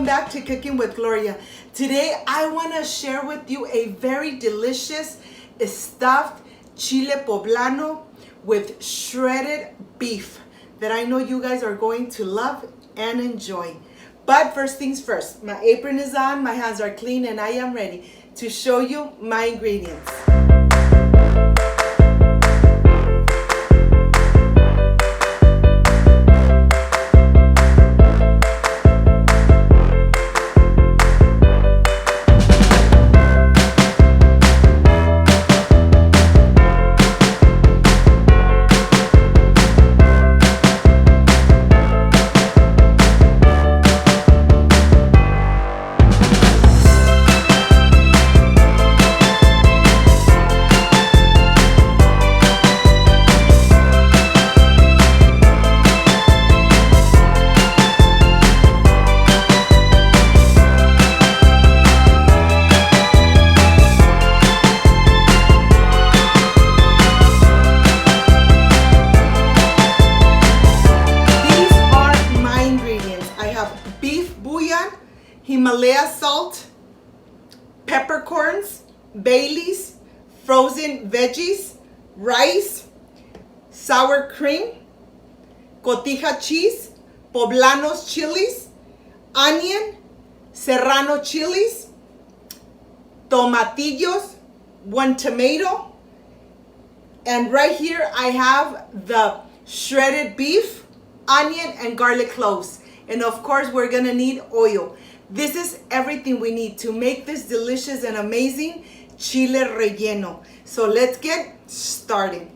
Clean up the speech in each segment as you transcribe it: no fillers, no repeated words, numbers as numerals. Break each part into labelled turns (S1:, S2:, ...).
S1: back to Cooking with Gloria. Today I want to share with you a very delicious stuffed chile poblano with shredded beef that I know you guys are going to love and enjoy. But first things first, my apron is on, my hands are clean, and I am ready to show you my ingredients. Himalaya salt, peppercorns, Baileys, frozen veggies, rice, sour cream, cotija cheese, poblanos chilies, onion, serrano chilies, tomatillos, 1 tomato, and right here I have the shredded beef, onion, and garlic cloves. And of course we're gonna need oil. This is everything we need to make this delicious and amazing chile relleno. So let's get started.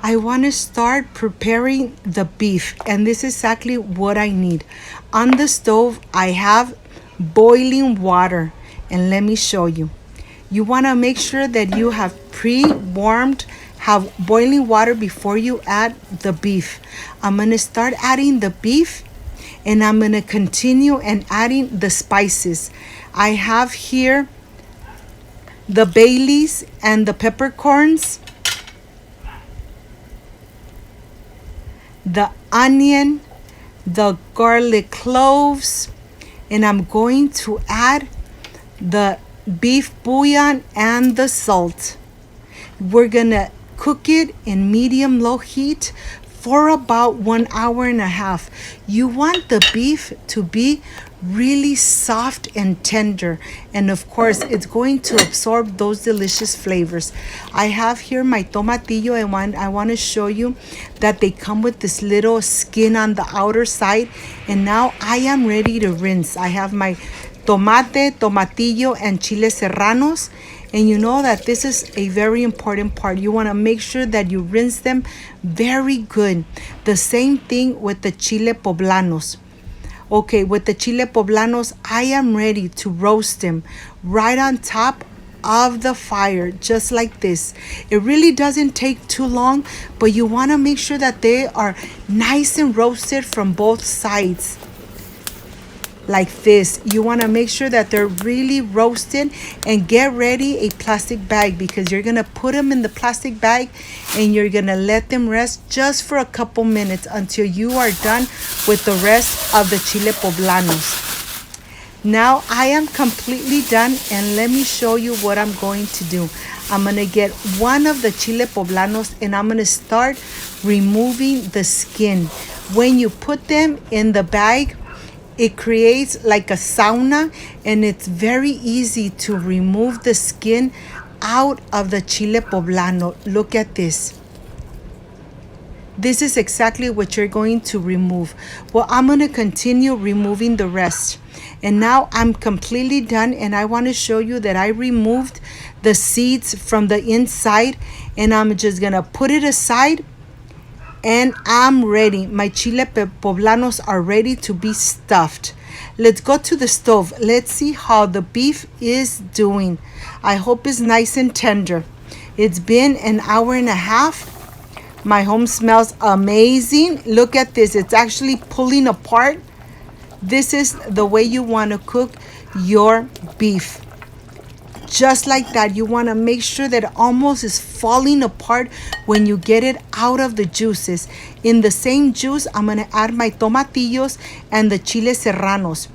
S1: I want to start preparing the beef, and this is exactly what I need. On the stove, I have boiling water, and let me show you. You want to make sure that you have pre-warmed, have boiling water before you add the beef. I'm going to start adding the beef, and I'm going to continue and adding the spices. I have here the Baileys and the peppercorns, the onion, the garlic cloves, and I'm going to add the beef bouillon and the salt. We're going to cook it in medium-low heat for about 1 hour and a half. You want the beef to be really soft and tender, and of course it's going to absorb those delicious flavors. I have here my tomatillo, and I want to show you that they come with this little skin on the outer side, and now I am ready to rinse. I have my tomatillo, and chiles serranos. And you know that this is a very important part. You want to make sure that you rinse them very good. The same thing with the chile poblanos. Okay, with the chile poblanos, I am ready to roast them right on top of the fire, just like this. It really doesn't take too long, but you want to make sure that they are nice and roasted from both sides. Like this. You want to make sure that they're really roasted, and get ready a plastic bag, because you're going to put them in the plastic bag and you're going to let them rest just for a couple minutes until you are done with the rest of the chile poblanos. Now I am completely done, and let me show you what I'm going to do. I'm going to get one of the chile poblanos, and I'm going to start removing the skin. When you put them in the bag, it creates like a sauna, and it's very easy to remove the skin out of the chile poblano. Look at this. This is exactly what you're going to remove. Well, I'm going to continue removing the rest. And now I'm completely done, and I want to show you that I removed the seeds from the inside, and I'm just going to put it aside. And I'm ready. My chile poblanos are ready to be stuffed. Let's go to the stove. Let's see how the beef is doing. I hope it's nice and tender. It's been 1 hour and a half. My home smells amazing. Look at this. It's actually pulling apart. This is the way you want to cook your beef. Just like that. You want to make sure that it almost is falling apart when you get it out of the juices. In the same juice, I'm going to add my tomatillos and the chiles serranos.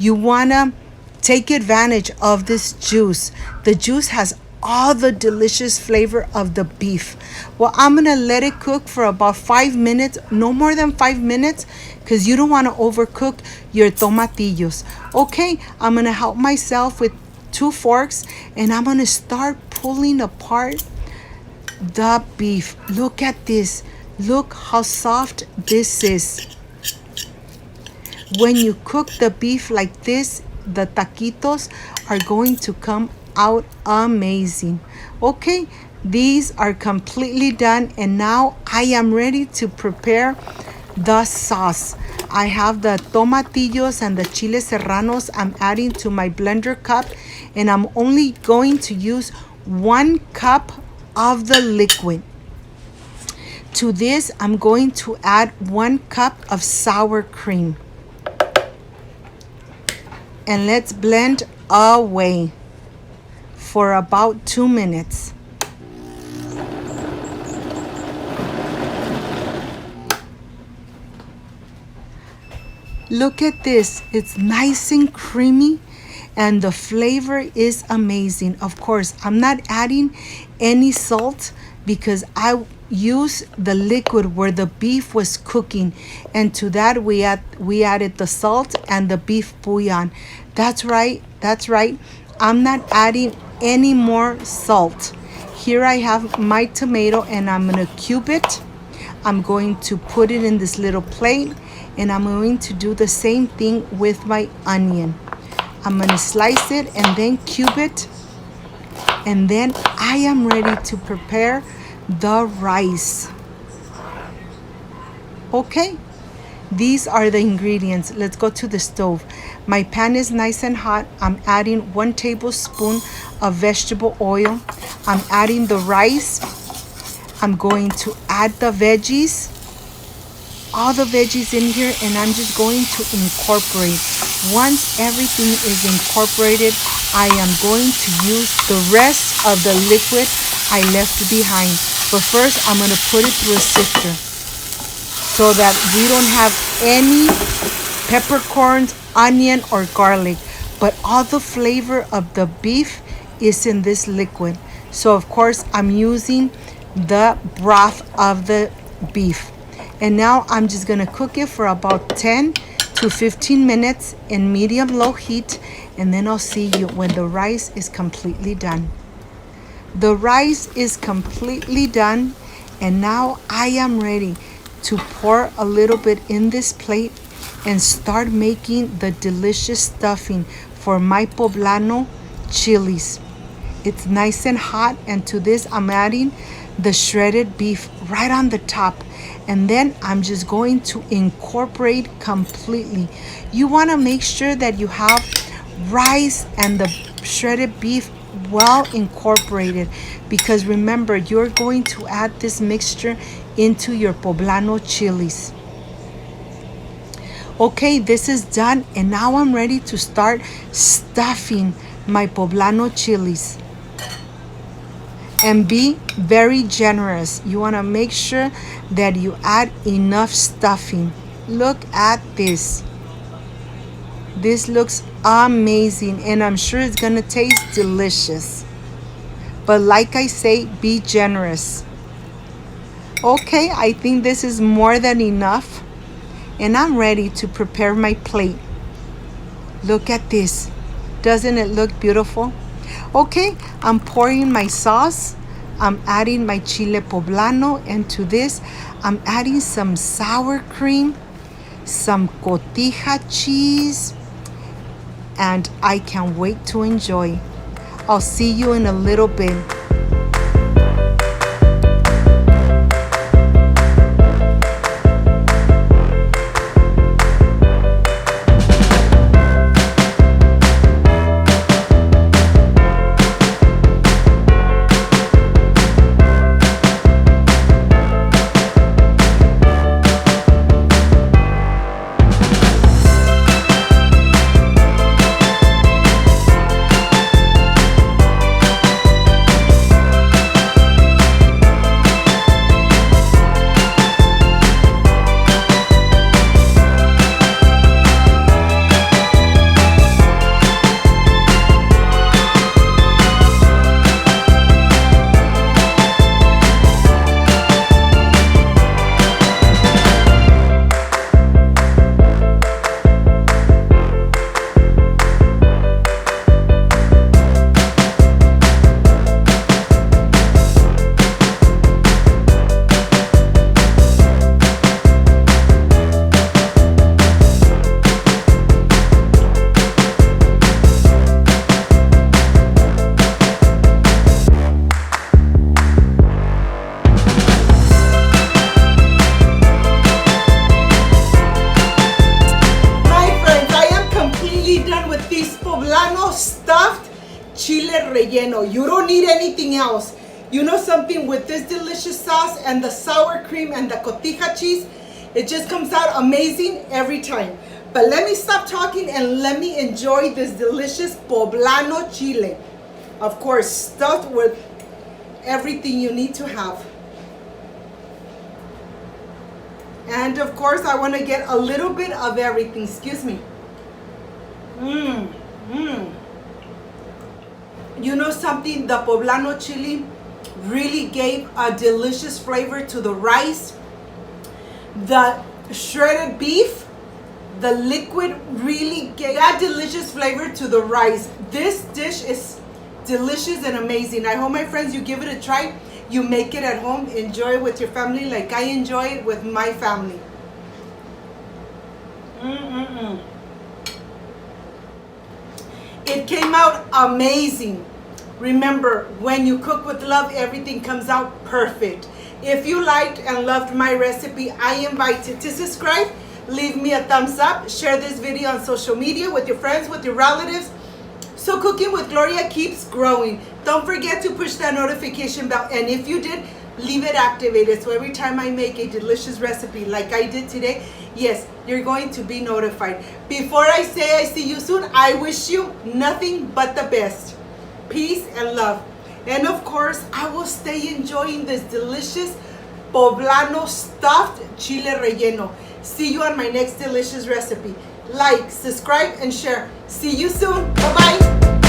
S1: You want to take advantage of this juice. The juice has all the delicious flavor of the beef. Well, I'm going to let it cook for about 5 minutes, no more than 5 minutes, because you don't want to overcook your tomatillos. Okay, I'm going to help myself with 2 forks, and I'm going to start pulling apart the beef. Look at this. Look how soft this is. When you cook the beef like this, the taquitos are going to come out amazing. Okay, these are completely done, and now I am ready to prepare the sauce. I have the tomatillos and the chiles serranos I'm adding to my blender cup, and I'm only going to use 1 cup of the liquid. To this, I'm going to add 1 cup of sour cream. And let's blend away for about 2 minutes. Look at this. It's nice and creamy, and the flavor is amazing. Of course, I'm not adding any salt because I use the liquid where the beef was cooking, and to that we added the salt and the beef bouillon. That's right. I'm not adding any more salt. Here I have my tomato, and I'm going to cube it. I'm going to put it in this little plate, and I'm going to do the same thing with my onion. I'm going to slice it and then cube it, and then I am ready to prepare the rice. Okay, these are the ingredients. Let's go to the stove. My pan is nice and hot. I'm adding 1 tablespoon of vegetable oil. I'm adding the rice. I'm going to add the veggies, all the veggies in here, and I'm just going to incorporate. Once everything is incorporated, I am going to use the rest of the liquid I left behind. But first, I'm going to put it through a sifter so that we don't have any peppercorns, onion, or garlic. But all the flavor of the beef is in this liquid. So, of course, I'm using the broth of the beef. And now I'm just going to cook it for about 10 to 15 minutes in medium-low heat. And then I'll see you when the rice is completely done. The rice is completely done, and now I am ready to pour a little bit in this plate and start making the delicious stuffing for my poblano chilies. It's nice and hot, and to this I'm adding the shredded beef right on the top, and then I'm just going to incorporate completely. You want to make sure that you have rice and the shredded beef well incorporated, because remember, you're going to add this mixture into your poblano chilies. Okay, this is done, and now I'm ready to start stuffing my poblano chilies. And be very generous. You want to make sure that you add enough stuffing. Look at this. This looks amazing, and I'm sure it's gonna taste delicious. But like I say, be generous. Okay, I think this is more than enough, and I'm ready to prepare my plate. Look at this. Doesn't it look beautiful? Okay, I'm pouring my sauce. I'm adding my chile poblano, and to this, I'm adding some sour cream, some cotija cheese, and I can't wait to enjoy. I'll see you in a little bit. relleno. You don't need anything else. You know something, with this delicious sauce and the sour cream and the cotija cheese, it just comes out amazing every time. But let me stop talking and let me enjoy this delicious poblano chile. Of course, stuffed with everything you need to have. And of course, I want to get a little bit of everything. Excuse me. You know something? The poblano chili really gave a delicious flavor to the rice. The shredded beef, the liquid, really gave that delicious flavor to the rice. This dish is delicious and amazing. I hope, my friends, you give it a try. You make it at home. Enjoy it with your family like I enjoy it with my family. It came out amazing. Remember, when you cook with love, everything comes out perfect. If you liked and loved my recipe, I invite you to subscribe, leave me a thumbs up, share this video on social media with your friends, with your relatives, so Cooking with Gloria keeps growing. Don't forget to push that notification bell, and if you did, leave it activated so every time I make a delicious recipe like I did today, yes, you're going to be notified. Before I say I see you soon, I wish you nothing but the best. Peace and love. And of course, I will stay enjoying this delicious poblano stuffed chile relleno. See you on my next delicious recipe. Like, subscribe, and share. See you soon. Bye-bye.